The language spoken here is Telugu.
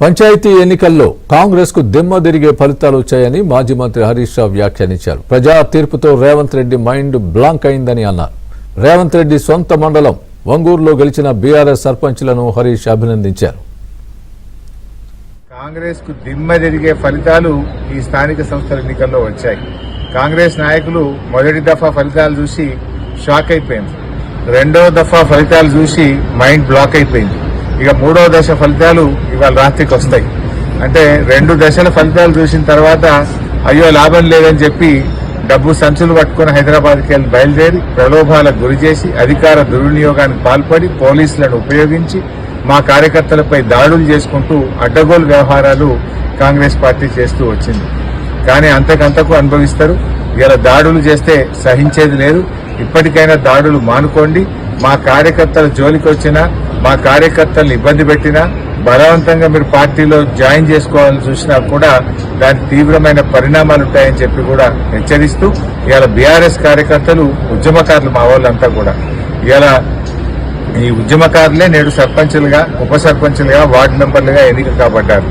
పంచాయతీ ఎన్నికల్లో కాంగ్రెస్ కు దిమ్మ తిరిగే ఫలితాలు వచ్చాయని మాజీ మంత్రి హరీష్ రావు వ్యాఖ్యానించారు. ప్రజా తీర్పుతో రేవంత్ రెడ్డి మైండ్ బ్లాంక్ అయిందని అన్నారు. రేవంత్ రెడ్డి సొంత మండలం వంగూరులో గెలిచిన బీఆర్ఎస్ సర్పంచ్లను హరీష్ అభినందించారు. కాంగ్రెస్ కు దిమ్మ తిరిగే ఫలితాలు ఈ స్థానిక సంస్థల ఎన్నికల్లో వచ్చాయి. కాంగ్రెస్ నాయకులు మొదటి దఫా ఫలితాలు చూసి షాక్ అయిపోయింది. రెండో దఫా ఫలితాలు చూసి మైండ్ బ్లాక్ అయిపోయింది. ఇక మూడో దశ ఫలితాలు ఇవాళ రాత్రికి వస్తాయి. అంటే 2 దశల ఫలితాలు చూసిన తర్వాత అయ్యో లాభం లేదని చెప్పి డబ్బు సంచులు పట్టుకుని హైదరాబాద్కి వెళ్ళి బయలుదేరి ప్రలోభాలకు గురి చేసి అధికార దుర్వినియోగానికి పాల్పడి పోలీసులను ఉపయోగించి మా కార్యకర్తలపై దాడులు చేసుకుంటూ అడ్డగోలు వ్యవహారాలు కాంగ్రెస్ పార్టీ చేస్తూ వచ్చింది. కానీ అంతకంతకు అనుభవిస్తారు. ఇలా దాడులు చేస్తే సహించేది లేదు. ఇప్పటికైనా దాడులు మానుకోండి. మా కార్యకర్తల జోలికి వచ్చినా, మా కార్యకర్తలను ఇబ్బంది పెట్టినా, బలవంతంగా మీరు పార్టీలో జాయిన్ చేసుకోవాలని చూసినా కూడా దానికి తీవ్రమైన పరిణామాలు ఉంటాయని చెప్పి కూడా హెచ్చరిస్తూ ఇవాళ బీఆర్ఎస్ కార్యకర్తలు ఉద్యమకారులు మా వాళ్ళంతా కూడా ఇవాళ ఈ ఉద్యమకారులే నేడు సర్పంచులుగా, ఉప సర్పంచులుగా, వార్డు మెంబర్లుగా ఎన్నిక కాబడ్డారు.